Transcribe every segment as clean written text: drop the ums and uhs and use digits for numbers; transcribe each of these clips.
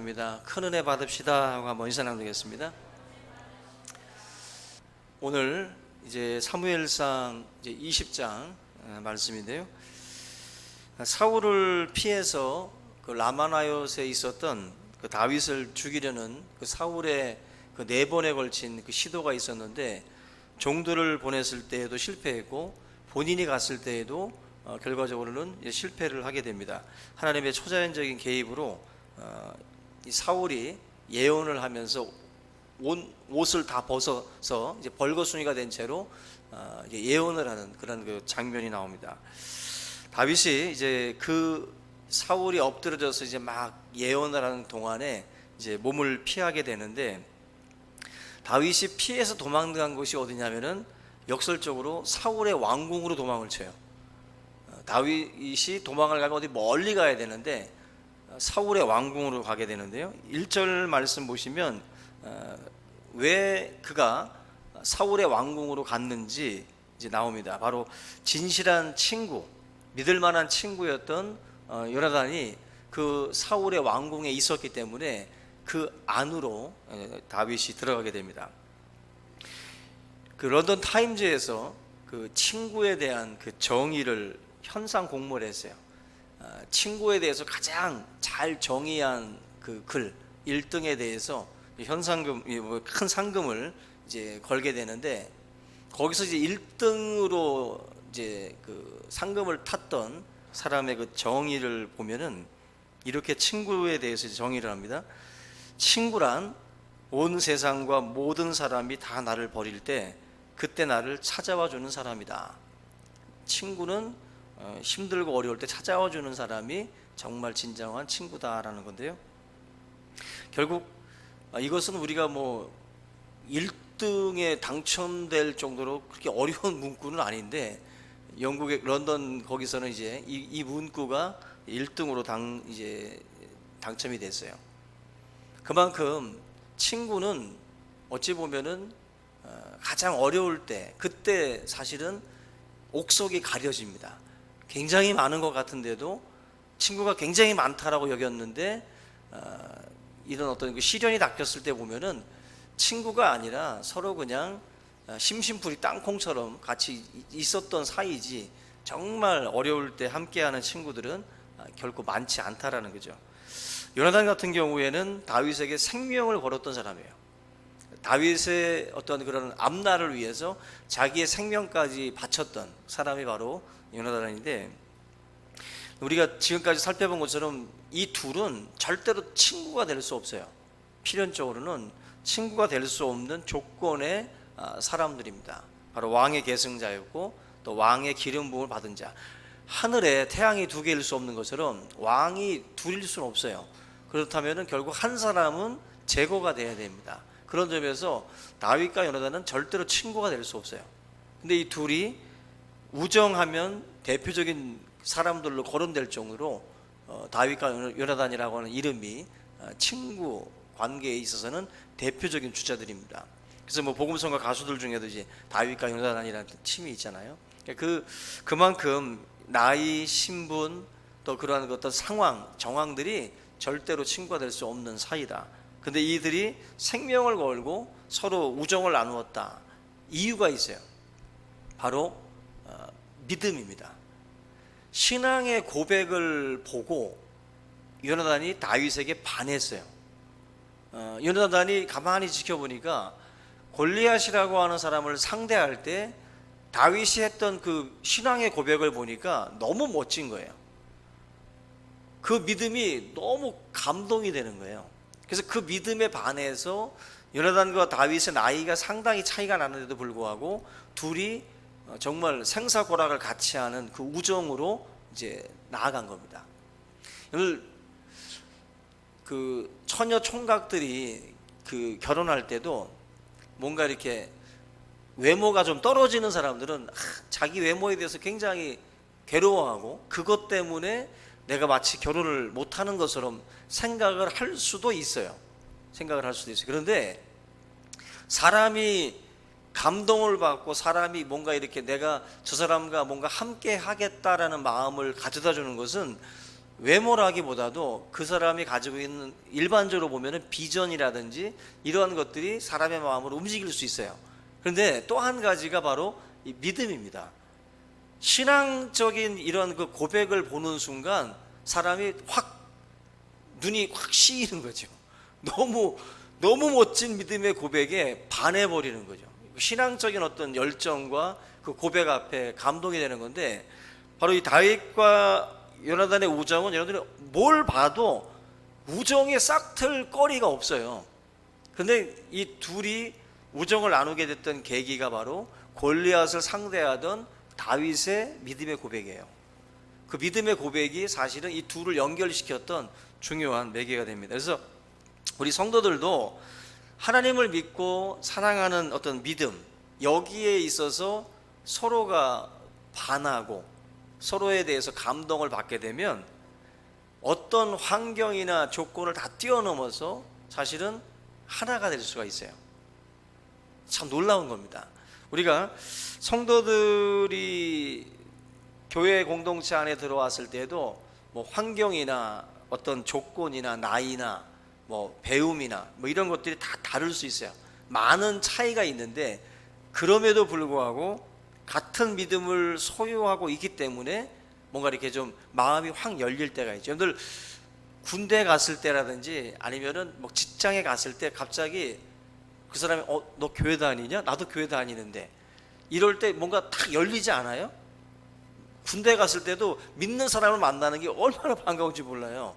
기도합니다. 큰 은혜 받읍시다 하고 한번 인사 나누겠습니다. 오늘 이제 사무엘상 이제 20장 말씀인데요. 사울을 피해서 그 라마나요스에 있었던 그 다윗을 죽이려는 그 사울의 그 4번에 걸친 그 시도가 있었는데, 종들을 보냈을 때에도 실패했고 본인이 갔을 때에도 결과적으로는 실패를 하게 됩니다. 하나님의 초자연적인 개입으로 이 사울이 예언을 하면서 옷을 다 벗어서 이제 벌거숭이가 된 채로 예언을 하는 그런 그 장면이 나옵니다. 다윗이 이제 그 사울이 엎드려져서 이제 막 예언을 하는 동안에 이제 몸을 피하게 되는데, 다윗이 피해서 도망간 곳이 어디냐면은 역설적으로 사울의 왕궁으로 도망을 쳐요. 다윗이 도망을 가면 어디 멀리 가야 되는데 사울의 왕궁으로 가게 되는데요. 1절 말씀 보시면 왜 그가 사울의 왕궁으로 갔는지 이제 나옵니다. 바로 진실한 친구, 믿을 만한 친구였던 요나단이 그 사울의 왕궁에 있었기 때문에 그 안으로 다윗이 들어가게 됩니다. 그 런던 타임즈에서 그 친구에 대한 그 정의를 현상 공모를 했어요. 친구에 대해서 가장 잘 정의한 그 글 1등에 대해서 현상금, 큰 상금을 이제 걸게 되는데, 거기서 이제 1등으로 이제 그 상금을 탔던 사람의 그 정의를 보면은 이렇게 친구에 대해서 정의를 합니다. 친구란 온 세상과 모든 사람이 다 나를 버릴 때 그때 나를 찾아와 주는 사람이다. 친구는 힘들고 어려울 때 찾아와 주는 사람이 정말 진정한 친구다라는 건데요. 결국 이것은 우리가 뭐 1등에 당첨될 정도로 그렇게 어려운 문구는 아닌데, 영국의 런던 거기서는 이제 이 문구가 1등으로 이제 당첨이 됐어요. 그만큼 친구는 어찌 보면은 가장 어려울 때, 그때 사실은 옥석이 가려집니다. 굉장히 많은 것 같은데도 친구가 굉장히 많다라고 여겼는데, 이런 어떤 그 시련이 닥쳤을 때 보면은 친구가 아니라 서로 그냥 심심풀이 땅콩처럼 같이 있었던 사이지, 정말 어려울 때 함께하는 친구들은 결코 많지 않다라는 거죠. 요나단 같은 경우에는 다윗에게 생명을 걸었던 사람이에요. 다윗의 어떤 그런 앞날을 위해서 자기의 생명까지 바쳤던 사람이 바로 요나단인데, 우리가 지금까지 살펴본 것처럼 이 둘은 절대로 친구가 될 수 없어요. 필연적으로는 친구가 될 수 없는 조건의 사람들입니다. 바로 왕의 계승자였고 또 왕의 기름 부음을 받은 자. 하늘에 태양이 2개일 수 없는 것처럼 왕이 둘일 수는 없어요. 그렇다면 결국 한 사람은 제거가 돼야 됩니다. 그런 점에서 다윗과 요나단은 절대로 친구가 될 수 없어요. 근데 이 둘이 우정하면 대표적인 사람들로 거론될 정도로 다윗과 요나단이라고 하는 이름이 친구 관계에 있어서는 대표적인 주자들입니다. 그래서 뭐 복음성가 가수들 중에도 이제 다윗과 요나단이라는 팀이 있잖아요. 그만큼 나이, 신분, 또 그러한 어떤 상황, 정황들이 절대로 친구가 될 수 없는 사이다. 근데 이들이 생명을 걸고 서로 우정을 나누었다. 이유가 있어요. 바로 믿음입니다. 신앙의 고백을 보고 요나단이 다윗에게 반했어요. 요나단이 가만히 지켜보니까 골리앗이라고 하는 사람을 상대할 때 다윗이 했던 그 신앙의 고백을 보니까 너무 멋진 거예요. 그 믿음이 너무 감동이 되는 거예요. 그래서 그 믿음에 반해서 요나단과 다윗의 나이가 상당히 차이가 나는데도 불구하고 둘이 정말 생사고락을 같이 하는 그 우정으로 이제 나아간 겁니다. 오늘 그 처녀 총각들이 그 결혼할 때도 뭔가 이렇게 외모가 좀 떨어지는 사람들은 자기 외모에 대해서 굉장히 괴로워하고 그것 때문에 내가 마치 결혼을 못하는 것처럼 생각을 할 수도 있어요. 그런데 사람이 감동을 받고 사람이 뭔가 이렇게 내가 저 사람과 뭔가 함께 하겠다라는 마음을 가져다 주는 것은 외모라기보다도 그 사람이 가지고 있는, 일반적으로 보면은 비전이라든지 이러한 것들이 사람의 마음을 움직일 수 있어요. 그런데 또 한 가지가 바로 이 믿음입니다. 신앙적인 이런 그 고백을 보는 순간 사람이 눈이 확 씌이는 거죠. 너무 멋진 믿음의 고백에 반해버리는 거죠. 신앙적인 어떤 열정과 그 고백 앞에 감동이 되는 건데, 바로 이 다윗과 요나단의 우정은 여러분들이 뭘 봐도 우정에 싹틀 거리가 없어요. 근데 이 둘이 우정을 나누게 됐던 계기가 바로 골리앗을 상대하던 다윗의 믿음의 고백이에요. 그 믿음의 고백이 사실은 이 둘을 연결시켰던 중요한 매개가 됩니다. 그래서 우리 성도들도 하나님을 믿고 사랑하는 어떤 믿음, 여기에 있어서 서로가 반하고 서로에 대해서 감동을 받게 되면 어떤 환경이나 조건을 다 뛰어넘어서 사실은 하나가 될 수가 있어요. 참 놀라운 겁니다. 우리가 성도들이 교회 공동체 안에 들어왔을 때도 뭐 환경이나 어떤 조건이나 나이나 뭐 배움이나 뭐 이런 것들이 다 다를 수 있어요. 많은 차이가 있는데 그럼에도 불구하고 같은 믿음을 소유하고 있기 때문에 뭔가 이렇게 좀 마음이 확 열릴 때가 있죠. 여러분들 군대 갔을 때라든지 아니면은 뭐 직장에 갔을 때 갑자기 그 사람이 너 교회 다니냐? 나도 교회 다니는데, 이럴 때 뭔가 탁 열리지 않아요? 군대 갔을 때도 믿는 사람을 만나는 게 얼마나 반가운지 몰라요.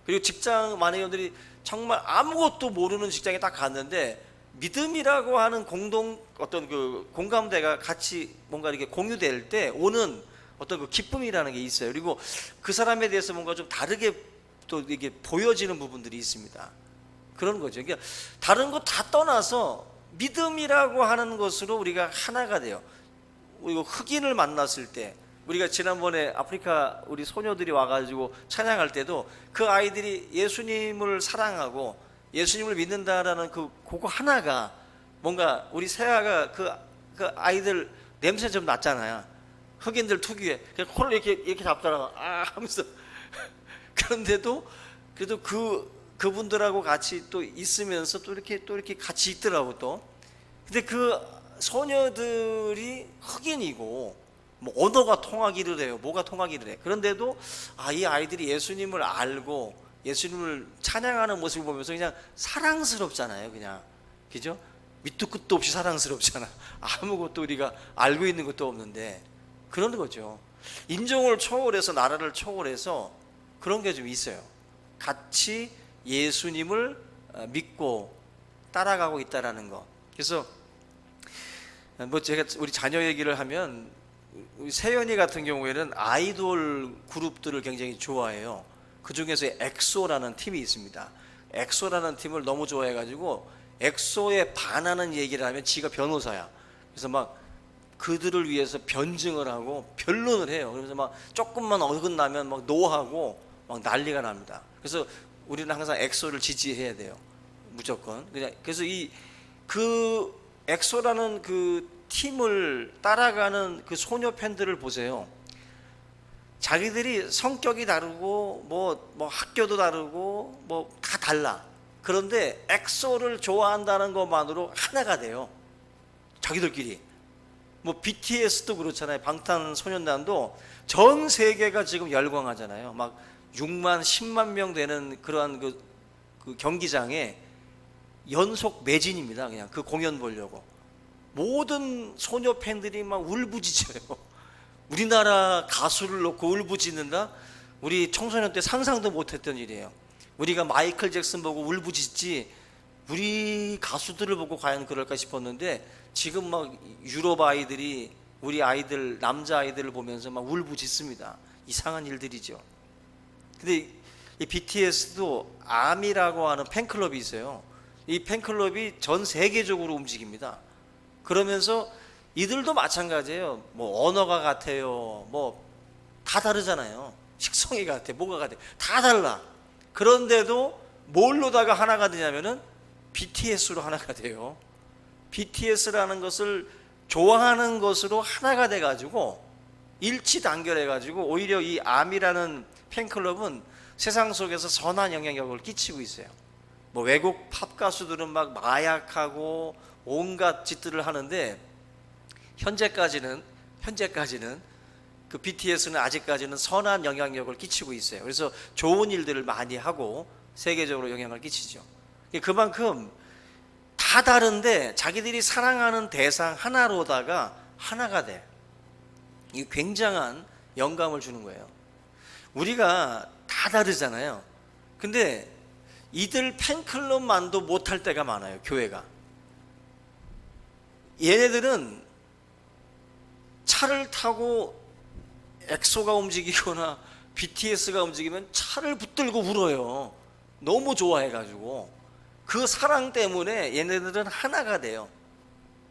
그리고 직장, 만약에 여러분들이 정말 아무것도 모르는 직장에 딱 갔는데 믿음이라고 하는 어떤 그 공감대가 같이 뭔가 이렇게 공유될 때 오는 어떤 그 기쁨이라는 게 있어요. 그리고 그 사람에 대해서 뭔가 좀 다르게 또 이게 보여지는 부분들이 있습니다. 그런 거죠. 그러니까 다른 거 다 떠나서 믿음이라고 하는 것으로 우리가 하나가 돼요. 그리고 흑인을 만났을 때, 우리가 지난번에 아프리카 우리 소녀들이 와가지고 찬양할 때도 그 아이들이 예수님을 사랑하고 예수님을 믿는다라는 그거 하나가 뭔가 우리 세아가 그 아이들 냄새 좀 났잖아요. 흑인들 특유의 그냥 코를 이렇게 잡다가 하면서 그런데도 그래도 그분들하고 같이 또 있으면서 또 이렇게 같이 있더라고 또. 근데 그 소녀들이 흑인이고 뭐 언어가 통하기를 해요. 뭐가 통하기를 해. 그런데도 이 아이들이 예수님을 알고 예수님을 찬양하는 모습을 보면서 그냥 사랑스럽잖아요. 그냥 그죠? 밑도 끝도 없이 사랑스럽잖아. 아무것도 우리가 알고 있는 것도 없는데 그런 거죠. 인종을 초월해서 나라를 초월해서 그런 게 좀 있어요. 같이 예수님을 믿고 따라가고 있다라는 거. 그래서 뭐 제가 우리 자녀 얘기를 하면 우리 세연이 같은 경우에는 아이돌 그룹들을 굉장히 좋아해요. 그 중에서 엑소라는 팀이 있습니다. 엑소라는 팀을 너무 좋아해가지고 엑소에 반하는 얘기를 하면 지가 변호사야. 그래서 막 그들을 위해서 변증을 하고 변론을 해요. 그래서 막 조금만 어긋나면 막 노하고 막 난리가 납니다. 그래서 우리는 항상 엑소를 지지해야 돼요. 무조건. 그래서 그 엑소라는 그 팀을 따라가는 그 소녀 팬들을 보세요. 자기들이 성격이 다르고 뭐 학교도 다르고 뭐 다 달라. 그런데 엑소를 좋아한다는 것만으로 하나가 돼요. 자기들끼리. 뭐 BTS도 그렇잖아요. 방탄소년단도 전 세계가 지금 열광하잖아요. 막 6만 10만 명 되는 그러한 그 경기장에 연속 매진입니다. 그냥 그 공연 보려고 모든 소녀 팬들이 막 울부짖어요. 우리나라 가수를 놓고 울부짖는다? 우리 청소년 때 상상도 못했던 일이에요. 우리가 마이클 잭슨 보고 울부짖지 우리 가수들을 보고 과연 그럴까 싶었는데 지금 막 유럽 아이들이 우리 아이들, 남자 아이들을 보면서 막 울부짖습니다. 이상한 일들이죠. 근데 이 BTS도 아미라고 하는 팬클럽이 있어요. 이 팬클럽이 전 세계적으로 움직입니다. 그러면서 이들도 마찬가지예요. 뭐 언어가 같아요. 뭐 다 다르잖아요. 식성이 같아, 뭐가 같아, 다 달라. 그런데도 뭘로다가 하나가 되냐면은 BTS로 하나가 돼요. BTS라는 것을 좋아하는 것으로 하나가 돼가지고 일치단결해가지고 오히려 이 아미라는 팬클럽은 세상 속에서 선한 영향력을 끼치고 있어요. 뭐 외국 팝 가수들은 막 마약하고 온갖 짓들을 하는데 현재까지는 그 BTS는 아직까지는 선한 영향력을 끼치고 있어요. 그래서 좋은 일들을 많이 하고 세계적으로 영향을 끼치죠. 그만큼 다 다른데 자기들이 사랑하는 대상 하나로다가 하나가 돼. 이 굉장한 영감을 주는 거예요. 우리가 다 다르잖아요. 근데 이들 팬클럽만도 못할 때가 많아요. 교회가. 얘네들은 차를 타고 엑소가 움직이거나 BTS가 움직이면 차를 붙들고 울어요. 너무 좋아해가지고. 그 사랑 때문에 얘네들은 하나가 돼요.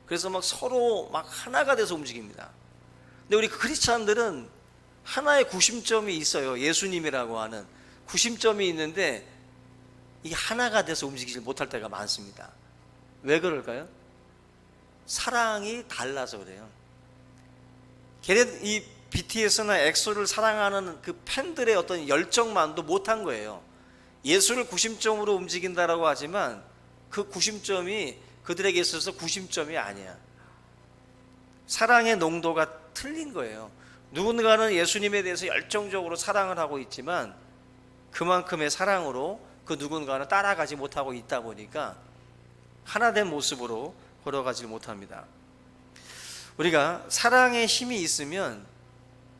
그래서 막 서로 막 하나가 돼서 움직입니다. 근데 우리 크리스찬들은 하나의 구심점이 있어요. 예수님이라고 하는 구심점이 있는데 이게 하나가 돼서 움직이지 못할 때가 많습니다. 왜 그럴까요? 사랑이 달라서 그래요. 이 BTS나 엑소를 사랑하는 그 팬들의 어떤 열정만도 못한 거예요. 예수를 구심점으로 움직인다라고 하지만 그 구심점이 그들에게 있어서 구심점이 아니야. 사랑의 농도가 틀린 거예요. 누군가는 예수님에 대해서 열정적으로 사랑을 하고 있지만 그만큼의 사랑으로 그 누군가는 따라가지 못하고 있다 보니까 하나된 모습으로 걸어가지 못합니다. 우리가 사랑의 힘이 있으면,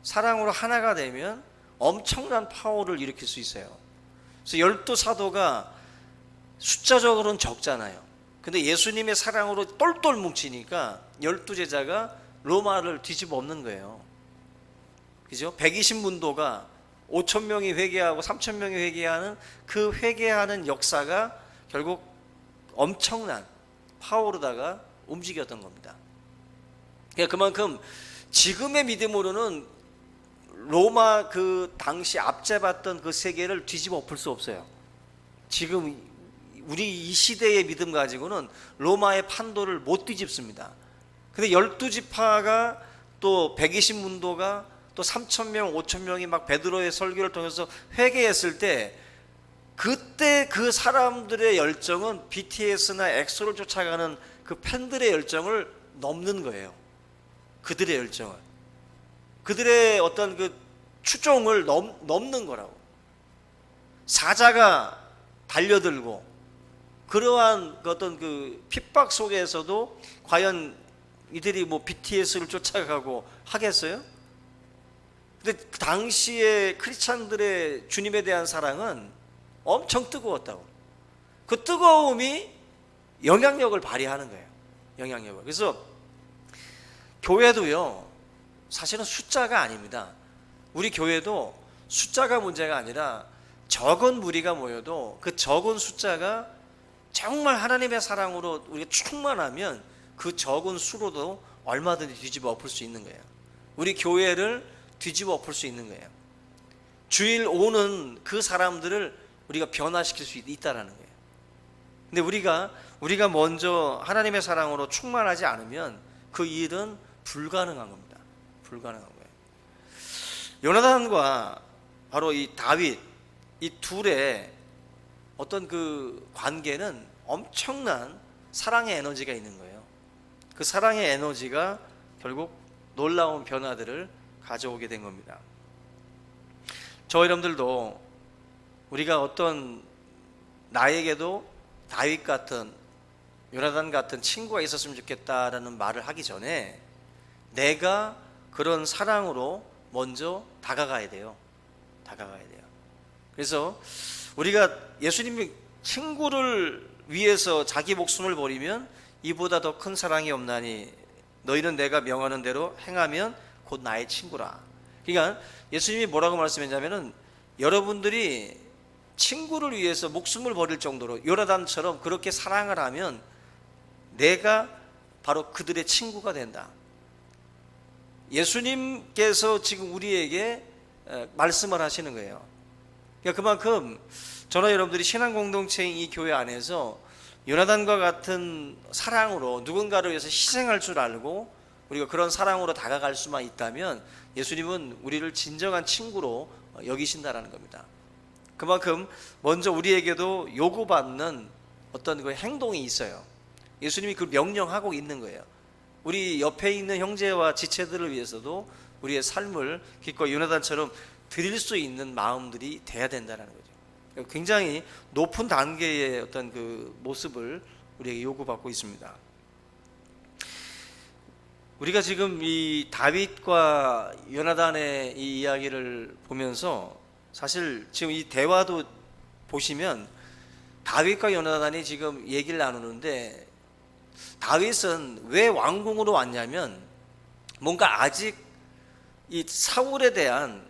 사랑으로 하나가 되면 엄청난 파워를 일으킬 수 있어요. 그래서 12사도가 숫자적으로는 적잖아요. 근데 예수님의 사랑으로 똘똘 뭉치니까 12제자가 로마를 뒤집어 엎는 거예요. 그죠? 120문도가 5,000명이 회개하고 3,000명이 회개하는 그 회개하는 역사가 결국 엄청난 파워로다가 움직였던 겁니다. 그러니까 그만큼 지금의 믿음으로는 로마 그 당시 앞잡았던 그 세계를 뒤집어 엎을 수 없어요. 지금 우리 이 시대의 믿음 가지고는 로마의 판도를 못 뒤집습니다. 근데 12지파가 또 120문도가 또 3,000명, 5,000명이 막 베드로의 설교를 통해서 회개했을 때 그때 그 사람들의 열정은 BTS나 엑소를 쫓아가는 그 팬들의 열정을 넘는 거예요. 그들의 열정을. 그들의 어떤 그 추종을 넘는 거라고. 사자가 달려들고 그러한 어떤 그 핍박 속에서도 과연 이들이 뭐 BTS를 쫓아가고 하겠어요? 근데 그 당시에 크리스찬들의 주님에 대한 사랑은 엄청 뜨거웠다고. 그 뜨거움이 영향력을 발휘하는 거예요. 영향력을. 그래서 교회도요, 사실은 숫자가 아닙니다. 우리 교회도 숫자가 문제가 아니라 적은 무리가 모여도 그 적은 숫자가 정말 하나님의 사랑으로 우리가 충만하면 그 적은 수로도 얼마든지 뒤집어 엎을 수 있는 거예요. 우리 교회를 뒤집어 엎을 수 있는 거예요. 주일 오는 그 사람들을 우리가 변화시킬 수 있다라는 거예요. 근데 우리가 먼저 하나님의 사랑으로 충만하지 않으면 그 일은 불가능한 겁니다. 불가능한 거예요. 요나단과 바로 이 다윗, 이 둘의 어떤 그 관계는 엄청난 사랑의 에너지가 있는 거예요. 그 사랑의 에너지가 결국 놀라운 변화들을 가져오게 된 겁니다. 저 여러분들도 우리가 어떤 나에게도 다윗 같은, 요나단 같은 친구가 있었으면 좋겠다라는 말을 하기 전에 내가 그런 사랑으로 먼저 다가가야 돼요. 다가가야 돼요. 그래서 우리가 예수님이 친구를 위해서 자기 목숨을 버리면 이보다 더 큰 사랑이 없나니 너희는 내가 명하는 대로 행하면 곧 나의 친구라. 그러니까 예수님이 뭐라고 말씀했냐면은 여러분들이 친구를 위해서 목숨을 버릴 정도로 요나단처럼 그렇게 사랑을 하면 내가 바로 그들의 친구가 된다. 예수님께서 지금 우리에게 말씀을 하시는 거예요. 그러니까 그만큼 저나 여러분들이 신앙 공동체인 이 교회 안에서 요나단과 같은 사랑으로 누군가를 위해서 희생할 줄 알고 우리가 그런 사랑으로 다가갈 수만 있다면 예수님은 우리를 진정한 친구로 여기신다라는 겁니다. 그만큼 먼저 우리에게도 요구받는 어떤 그 행동이 있어요. 예수님이 그 명령하고 있는 거예요. 우리 옆에 있는 형제와 지체들을 위해서도 우리의 삶을 기꺼이 요나단처럼 드릴 수 있는 마음들이 돼야 된다는 거죠. 굉장히 높은 단계의 어떤 그 모습을 우리에게 요구받고 있습니다. 우리가 지금 이 다윗과 요나단의 이 이야기를 보면서 사실 지금 이 대화도 보시면 다윗과 요나단이 지금 얘기를 나누는데, 다윗은 왜 왕궁으로 왔냐면 뭔가 아직 이 사울에 대한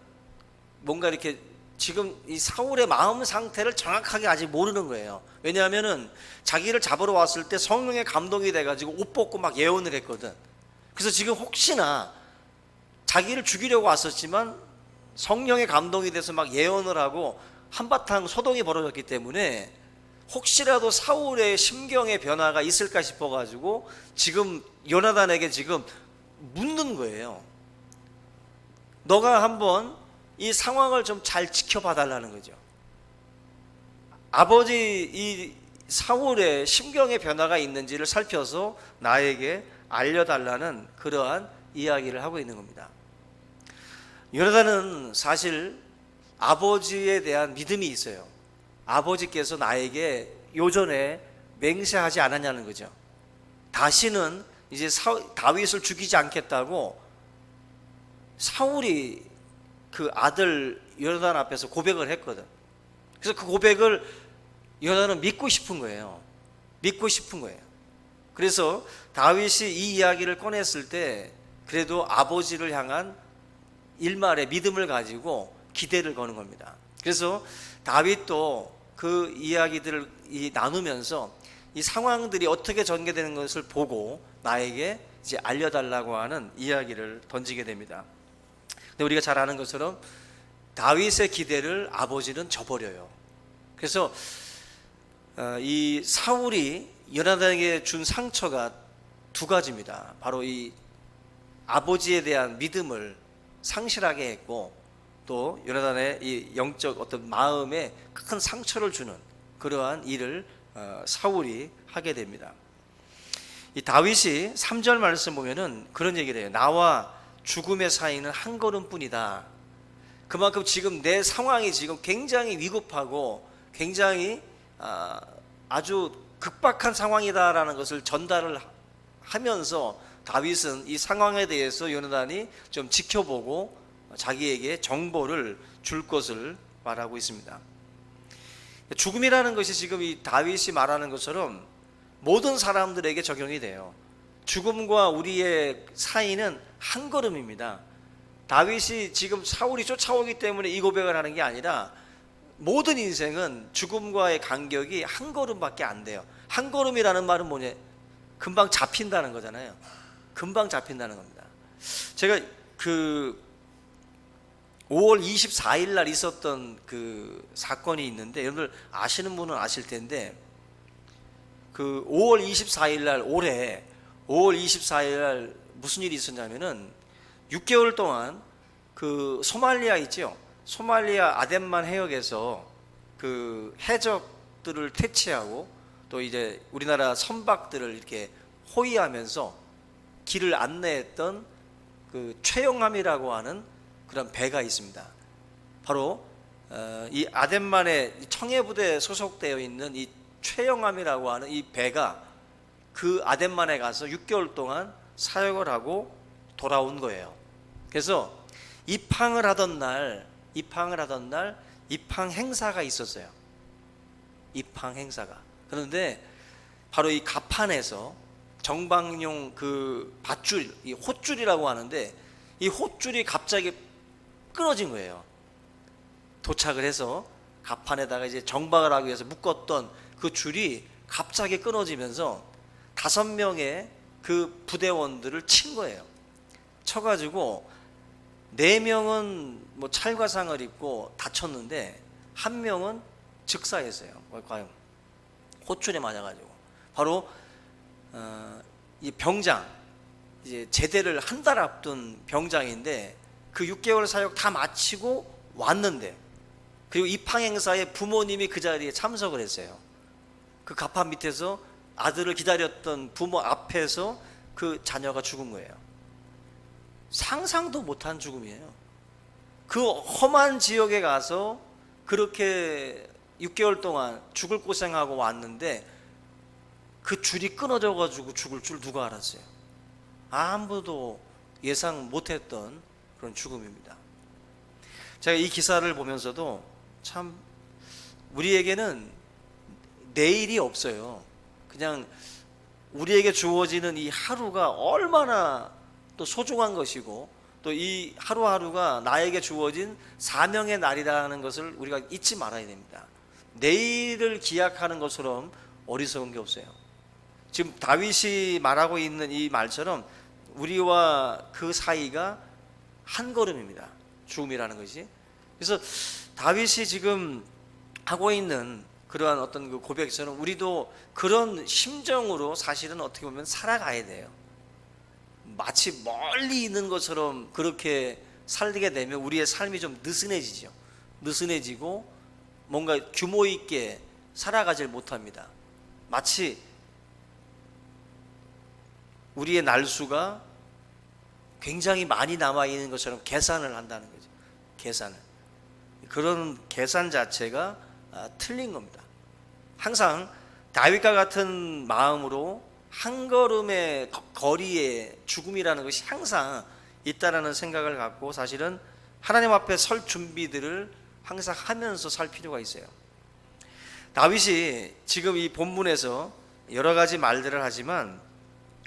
뭔가 이렇게 지금 이 사울의 마음 상태를 정확하게 아직 모르는 거예요. 왜냐하면은 자기를 잡으러 왔을 때 성령의 감동이 돼가지고 옷 벗고 막 예언을 했거든. 그래서 지금 혹시나 자기를 죽이려고 왔었지만 성령의 감동이 돼서 막 예언을 하고 한바탕 소동이 벌어졌기 때문에 혹시라도 사울의 심경의 변화가 있을까 싶어가지고 지금 요나단에게 지금 묻는 거예요. 너가 한번 이 상황을 좀 잘 지켜봐 달라는 거죠. 아버지 이 사울의 심경의 변화가 있는지를 살펴서 나에게 알려달라는 그러한 이야기를 하고 있는 겁니다. 요나단은 사실 아버지에 대한 믿음이 있어요. 아버지께서 나에게 요전에 맹세하지 않았냐는 거죠. 다시는 이제 다윗을 죽이지 않겠다고 사울이 그 아들 요나단 앞에서 고백을 했거든. 그래서 그 고백을 요나단은 믿고 싶은 거예요. 믿고 싶은 거예요. 그래서 다윗이 이 이야기를 꺼냈을 때 그래도 아버지를 향한 일말의 믿음을 가지고 기대를 거는 겁니다. 그래서 다윗도 그 이야기들을 나누면서 이 상황들이 어떻게 전개되는 것을 보고 나에게 이제 알려달라고 하는 이야기를 던지게 됩니다. 근데 우리가 잘 아는 것처럼 다윗의 기대를 아버지는 저버려요. 그래서 이 사울이 요나단에게 준 상처가 두 가지입니다. 바로 이 아버지에 대한 믿음을 상실하게 했고, 또 요나단의 이 영적 어떤 마음에 큰 상처를 주는 그러한 일을 사울이 하게 됩니다. 이 다윗이 3절 말씀 보면은 그런 얘기를 해요. 나와 죽음의 사이는 한 걸음뿐이다. 그만큼 지금 내 상황이 지금 굉장히 위급하고 굉장히 아주 급박한 상황이다라는 것을 전달을 하면서 다윗은 이 상황에 대해서 요나단이 좀 지켜보고 자기에게 정보를 줄 것을 말하고 있습니다. 죽음이라는 것이 지금 이 다윗이 말하는 것처럼 모든 사람들에게 적용이 돼요. 죽음과 우리의 사이는 한 걸음입니다. 다윗이 지금 사울이 쫓아오기 때문에 이 고백을 하는 게 아니라 모든 인생은 죽음과의 간격이 한 걸음밖에 안 돼요. 한 걸음이라는 말은 뭐냐? 금방 잡힌다는 거잖아요. 금방 잡힌다는 겁니다. 제가 그 5월 24일 날 있었던 그 사건이 있는데, 여러분들 아시는 분은 아실 텐데, 그 5월 24일 날 올해 5월 24일 날 무슨 일이 있었냐면은 6개월 동안 그 소말리아 있죠. 소말리아 아덴만 해역에서 그 해적들을 퇴치하고 또 이제 우리나라 선박들을 이렇게 호위하면서 길을 안내했던 그 최영함이라고 하는 그런 배가 있습니다. 바로 이 아덴만의 청해부대에 소속되어 있는 이 최영함이라고 하는 이 배가 그 아덴만에 가서 6개월 동안 사역을 하고 돌아온 거예요. 그래서 입항을 하던 날 입항 행사가 있었어요. 입항 행사가. 그런데 바로 이 갑판에서 정방용 그 밧줄, 이 홑줄이라고 하는데 이 홑줄이 갑자기 끊어진 거예요. 도착을 해서 갑판에다가 이제 정박을 하기 위해서 묶었던 그 줄이 갑자기 끊어지면서 5명의 그 부대원들을 친 거예요. 쳐가지고 4명은 뭐 찰과상을 입고 다쳤는데 1명은 즉사했어요. 과연 호출에 맞아가지고. 바로 이 병장, 이제 제대를 한 달 앞둔 병장인데 그 6개월 사역 다 마치고 왔는데, 그리고 입항 행사에 부모님이 그 자리에 참석을 했어요. 그 갑판 밑에서 아들을 기다렸던 부모 앞에서 그 자녀가 죽은 거예요. 상상도 못한 죽음이에요. 그 험한 지역에 가서 그렇게 6개월 동안 죽을 고생하고 왔는데 그 줄이 끊어져 가지고 죽을 줄 누가 알았어요? 아무도 예상 못했던 그런 죽음입니다. 제가 이 기사를 보면서도 참 우리에게는 내일이 없어요. 그냥 우리에게 주어지는 이 하루가 얼마나 또 소중한 것이고, 또 이 하루하루가 나에게 주어진 사명의 날이라는 것을 우리가 잊지 말아야 됩니다. 내일을 기약하는 것처럼 어리석은 게 없어요. 지금 다윗이 말하고 있는 이 말처럼 우리와 그 사이가 한 걸음입니다. 죽음이라는 것이. 그래서 다윗이 지금 하고 있는 그러한 어떤 그 고백처럼 우리도 그런 심정으로 사실은 어떻게 보면 살아가야 돼요. 마치 멀리 있는 것처럼 그렇게 살게 되면 우리의 삶이 좀 느슨해지죠. 느슨해지고 뭔가 규모 있게 살아가질 못합니다. 마치 우리의 날수가 굉장히 많이 남아있는 것처럼 계산을 한다는 거죠. 계산을. 그런 계산 자체가 틀린 겁니다. 항상 다윗과 같은 마음으로 한 걸음의 거리에 죽음이라는 것이 항상 있다라는 생각을 갖고 사실은 하나님 앞에 설 준비들을 항상 하면서 살 필요가 있어요. 다윗이 지금 이 본문에서 여러 가지 말들을 하지만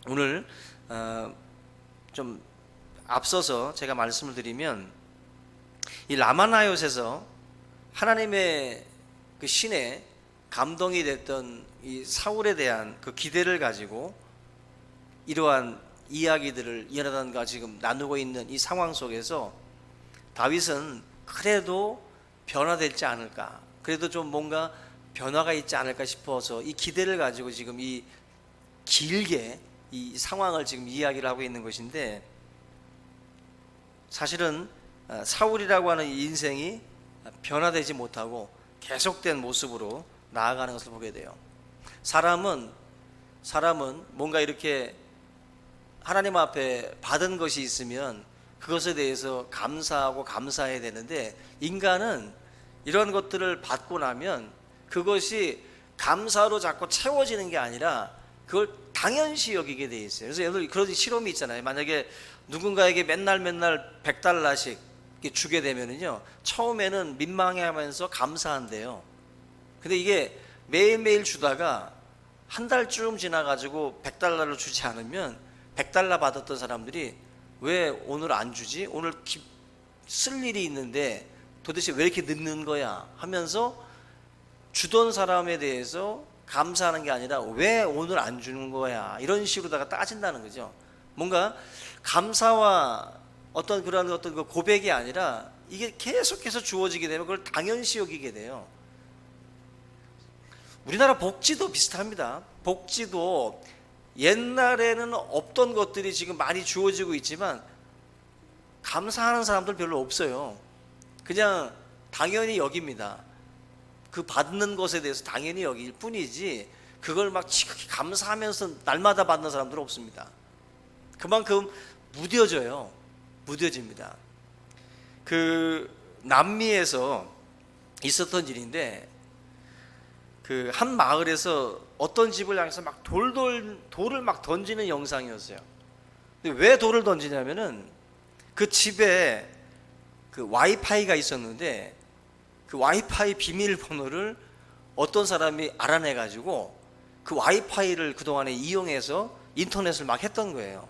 오늘 좀 앞서서 제가 말씀을 드리면 이 라마나요트에서 하나님의 그 신에 감동이 됐던 이 사울에 대한 그 기대를 가지고 이러한 이야기들을 요나단과 지금 나누고 있는 이 상황 속에서 다윗은 그래도 변화되지 않을까, 그래도 좀 뭔가 변화가 있지 않을까 싶어서 이 기대를 가지고 지금 이 길게 이 상황을 지금 이야기를 하고 있는 것인데, 사실은 사울이라고 하는 이 인생이 변화되지 못하고 계속된 모습으로 나아가는 것을 보게 돼요. 사람은 뭔가 이렇게 하나님 앞에 받은 것이 있으면 그것에 대해서 감사하고 감사해야 되는데, 인간은 이런 것들을 받고 나면 그것이 감사로 자꾸 채워지는 게 아니라 그걸 당연시 여기게 돼 있어요. 그래서 여러분 그런 실험이 있잖아요. 만약에 누군가에게 맨날 $100씩 주게 되면은요, 처음에는 민망해하면서 감사한대요. 근데 이게 매일매일 주다가 한 달쯤 지나가지고 $100를 주지 않으면 $100 받았던 사람들이 왜 오늘 안 주지? 오늘 쓸 일이 있는데 도대체 왜 이렇게 늦는 거야? 하면서 주던 사람에 대해서 감사하는 게 아니라 왜 오늘 안 주는 거야? 이런 식으로다가 따진다는 거죠. 뭔가 감사와 어떤 그런 어떤 그 고백이 아니라 이게 계속해서 주어지게 되면 그걸 당연시 여기게 돼요. 우리나라 복지도 비슷합니다. 복지도 옛날에는 없던 것들이 지금 많이 주어지고 있지만 감사하는 사람들 별로 없어요. 그냥 당연히 여깁니다. 그 받는 것에 대해서 당연히 여길 뿐이지 그걸 막 지극히 감사하면서 날마다 받는 사람들은 없습니다. 그만큼 무뎌집니다. 그 남미에서 있었던 일인데, 그 한 마을에서 어떤 집을 향해서 막 돌을 막 던지는 영상이었어요. 근데 왜 돌을 던지냐면은 그 집에 그 와이파이가 있었는데 그 와이파이 비밀번호를 어떤 사람이 알아내 가지고 그 와이파이를 그동안에 이용해서 인터넷을 막 했던 거예요.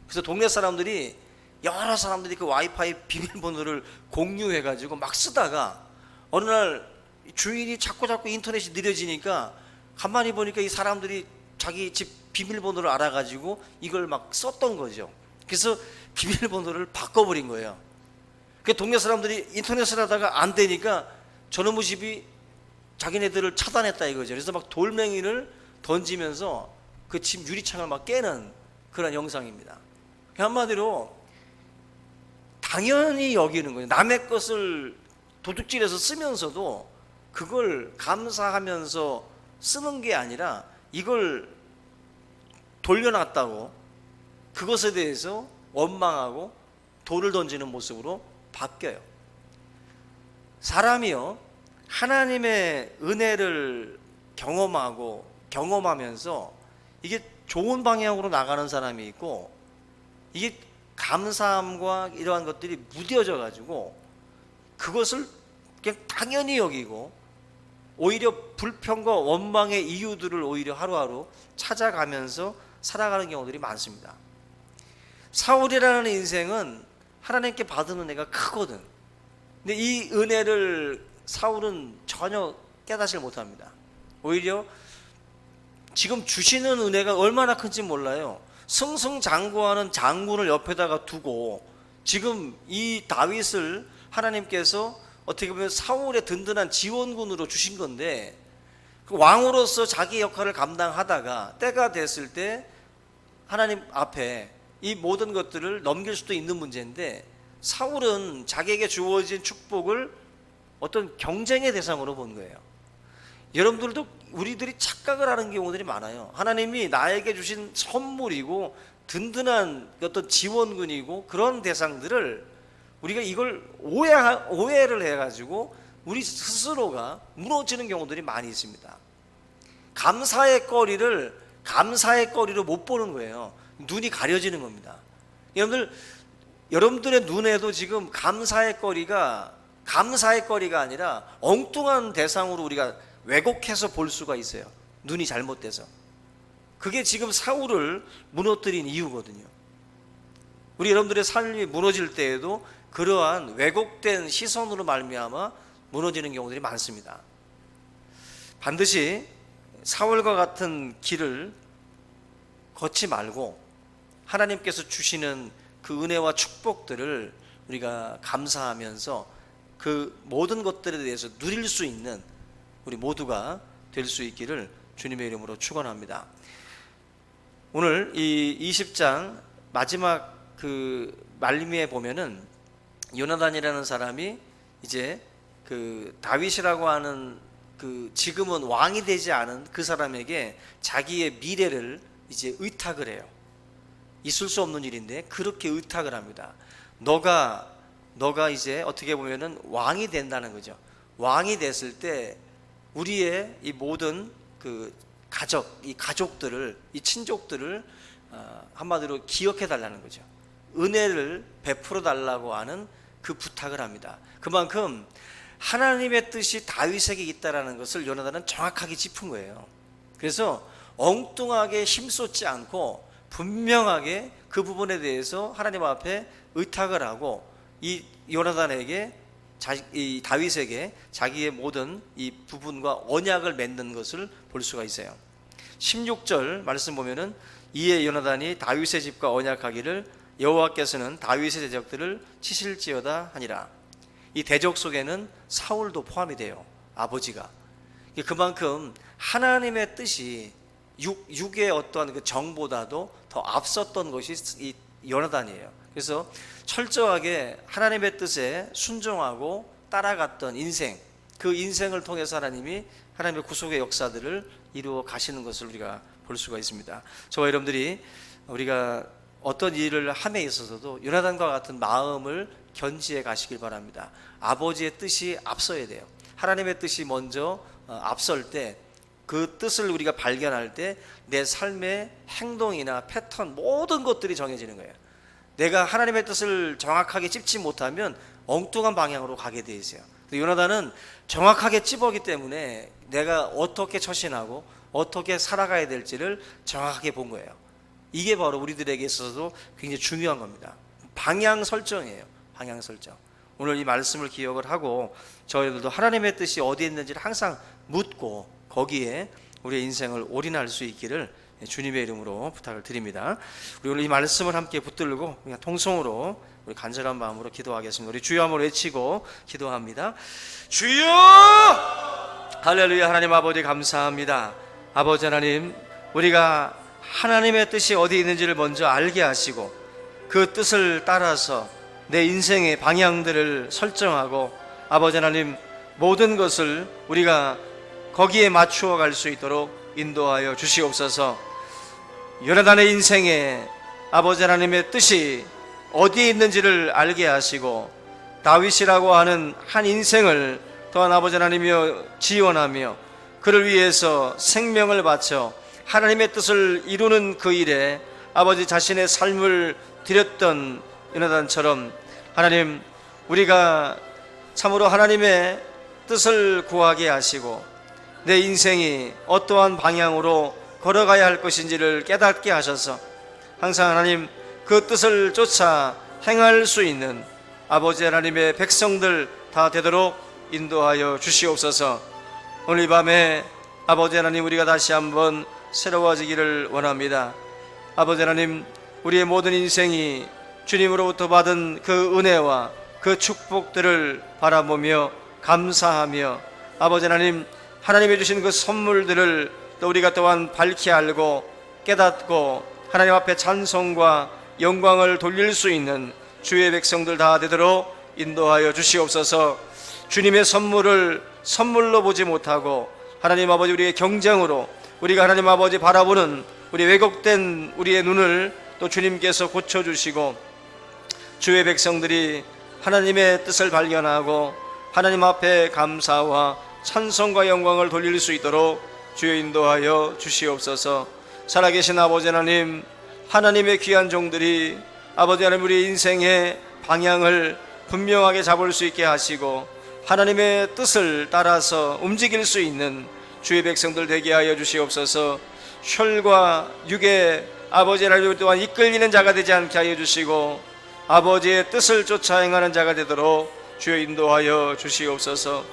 그래서 동네 사람들이 여러 사람들이 그 와이파이 비밀번호를 공유해 가지고 막 쓰다가 어느 날 주인이 자꾸 인터넷이 느려지니까 가만히 보니까 이 사람들이 자기 집 비밀번호를 알아가지고 이걸 막 썼던 거죠. 그래서 비밀번호를 바꿔버린 거예요. 그 동네 사람들이 인터넷을 하다가 안 되니까 저놈의 집이 자기네들을 차단했다 이거죠. 그래서 막 돌멩이를 던지면서 그 집 유리창을 막 깨는 그런 영상입니다. 한마디로 당연히 여기는 거예요. 남의 것을 도둑질해서 쓰면서도 그걸 감사하면서 쓰는 게 아니라 이걸 돌려놨다고 그것에 대해서 원망하고 돌을 던지는 모습으로 바뀌어요. 사람이요, 하나님의 은혜를 경험하면서 이게 좋은 방향으로 나가는 사람이 있고, 이게 감사함과 이러한 것들이 무뎌져 가지고 그것을 그냥 당연히 여기고 오히려 불평과 원망의 이유들을 오히려 하루하루 찾아가면서 살아가는 경우들이 많습니다. 사울이라는 인생은 하나님께 받은 은혜가 크거든. 근데 이 은혜를 사울은 전혀 깨닫지 못합니다. 오히려 지금 주시는 은혜가 얼마나 큰지 몰라요. 승승장구하는 장군을 옆에다가 두고 지금 이 다윗을 하나님께서 어떻게 보면 사울의 든든한 지원군으로 주신 건데, 그 왕으로서 자기 역할을 감당하다가 때가 됐을 때 하나님 앞에 이 모든 것들을 넘길 수도 있는 문제인데, 사울은 자기에게 주어진 축복을 어떤 경쟁의 대상으로 본 거예요. 여러분들도 우리들이 착각을 하는 경우들이 많아요. 하나님이 나에게 주신 선물이고 든든한 어떤 지원군이고 그런 대상들을 우리가 이걸 오해를 해가지고 우리 스스로가 무너지는 경우들이 많이 있습니다. 감사의 거리로 못 보는 거예요. 눈이 가려지는 겁니다. 여러분들의 눈에도 지금 감사의 거리가 아니라 엉뚱한 대상으로 우리가 왜곡해서 볼 수가 있어요. 눈이 잘못돼서. 그게 지금 사울을 무너뜨린 이유거든요. 우리 여러분들의 삶이 무너질 때에도 그러한 왜곡된 시선으로 말미암아 무너지는 경우들이 많습니다. 반드시 사울과 같은 길을 걷지 말고 하나님께서 주시는 그 은혜와 축복들을 우리가 감사하면서 그 모든 것들에 대해서 누릴 수 있는 우리 모두가 될 수 있기를 주님의 이름으로 축원합니다. 오늘 이 20장 마지막 그 말미에 보면은 요나단이라는 사람이 이제 그 다윗이라고 하는 그 지금은 왕이 되지 않은 그 사람에게 자기의 미래를 이제 의탁을 해요. 있을 수 없는 일인데 그렇게 의탁을 합니다. 너가 이제 어떻게 보면은 왕이 된다는 거죠. 왕이 됐을 때 우리의 이 모든 그 가족들을, 이 친족들을 한마디로 기억해 달라는 거죠. 은혜를 베풀어 달라고 하는 그 부탁을 합니다. 그만큼 하나님의 뜻이 다윗에게 있다라는 것을 요나단은 정확하게 짚은 거예요. 그래서 엉뚱하게 힘쏟지 않고 분명하게 그 부분에 대해서 하나님 앞에 의탁을 하고 이 요나단에게 이 다윗에게 자기의 모든 이 부분과 언약을 맺는 것을 볼 수가 있어요. 16절 말씀 보면은 이에 요나단이 다윗의 집과 언약하기를 여호와께서는 다윗의 대적들을 치실지어다 하니라. 이 대적 속에는 사울도 포함이 돼요. 아버지가. 그만큼 하나님의 뜻이 육의 어떠한 그 정보다도 더 앞섰던 것이 이 요나단이에요. 그래서 철저하게 하나님의 뜻에 순종하고 따라갔던 인생, 그 인생을 통해서 하나님이 하나님의 구속의 역사들을 이루어 가시는 것을 우리가 볼 수가 있습니다. 저와 여러분들이 우리가 어떤 일을 함에 있어서도 요나단과 같은 마음을 견지해 가시길 바랍니다. 아버지의 뜻이 앞서야 돼요. 하나님의 뜻이 먼저 앞설 때, 그 뜻을 우리가 발견할 때 내 삶의 행동이나 패턴 모든 것들이 정해지는 거예요. 내가 하나님의 뜻을 정확하게 찝지 못하면 엉뚱한 방향으로 가게 돼 있어요. 요나단은 정확하게 찝었기 때문에 내가 어떻게 처신하고 어떻게 살아가야 될지를 정확하게 본 거예요. 이게 바로 우리들에게 있어서도 굉장히 중요한 겁니다. 방향 설정이에요. 방향 설정. 오늘 이 말씀을 기억을 하고 저희들도 하나님의 뜻이 어디에 있는지를 항상 묻고 거기에 우리의 인생을 올인할 수 있기를 주님의 이름으로 부탁을 드립니다. 우리 오늘 이 말씀을 함께 붙들고 그냥 통성으로 우리 간절한 마음으로 기도하겠습니다. 우리 주여 한번 외치고 기도합니다. 주여! 할렐루야. 하나님 아버지 감사합니다. 아버지 하나님, 우리가 하나님의 뜻이 어디 있는지를 먼저 알게 하시고 그 뜻을 따라서 내 인생의 방향들을 설정하고 아버지 하나님, 모든 것을 우리가 거기에 맞추어 갈 수 있도록 인도하여 주시옵소서. 요나단의 인생에 아버지 하나님의 뜻이 어디에 있는지를 알게 하시고, 다윗이라고 하는 한 인생을 또한 아버지 하나님이여 지원하며 그를 위해서 생명을 바쳐 하나님의 뜻을 이루는 그 일에 아버지 자신의 삶을 드렸던 요나단처럼, 하나님, 우리가 참으로 하나님의 뜻을 구하게 하시고 내 인생이 어떠한 방향으로 걸어가야 할 것인지를 깨닫게 하셔서 항상 하나님 그 뜻을 쫓아 행할 수 있는 아버지 하나님의 백성들 다 되도록 인도하여 주시옵소서. 오늘 이 밤에 아버지 하나님, 우리가 다시 한번 새로워지기를 원합니다. 아버지 하나님, 우리의 모든 인생이 주님으로부터 받은 그 은혜와 그 축복들을 바라보며 감사하며, 아버지 하나님, 하나님이 주신 그 선물들을 또 우리가 또한 밝히 알고 깨닫고 하나님 앞에 찬송과 영광을 돌릴 수 있는 주의 백성들 다 되도록 인도하여 주시옵소서. 주님의 선물을 선물로 보지 못하고 하나님 아버지, 우리의 경쟁으로 우리가 하나님 아버지 바라보는 우리 왜곡된 우리의 눈을 또 주님께서 고쳐주시고, 주의 백성들이 하나님의 뜻을 발견하고 하나님 앞에 감사와 찬송과 영광을 돌릴 수 있도록 주여 인도하여 주시옵소서. 살아계신 아버지 하나님, 하나님의 귀한 종들이 아버지 하나님 우리의 인생의 방향을 분명하게 잡을 수 있게 하시고 하나님의 뜻을 따라서 움직일 수 있는 주의 백성들 되게 하여 주시옵소서. 혈과 육의 아버지 하나님 또한 이끌리는 자가 되지 않게 하여 주시고 아버지의 뜻을 쫓아 행하는 자가 되도록 주여 인도하여 주시옵소서.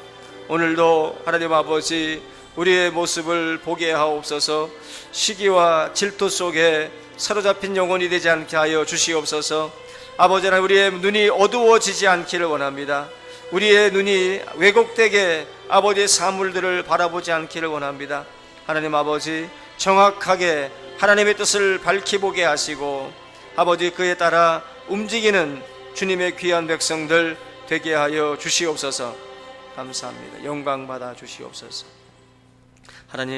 오늘도 하나님 아버지, 우리의 모습을 보게 하옵소서. 시기와 질투 속에 사로잡힌 영혼이 되지 않게 하여 주시옵소서. 아버지 하나님, 우리의 눈이 어두워지지 않기를 원합니다. 우리의 눈이 왜곡되게 아버지의 사물들을 바라보지 않기를 원합니다. 하나님 아버지, 정확하게 하나님의 뜻을 밝히 보게 하시고 아버지 그에 따라 움직이는 주님의 귀한 백성들 되게 하여 주시옵소서. 감사합니다. 영광 받아 주시옵소서. 하나님,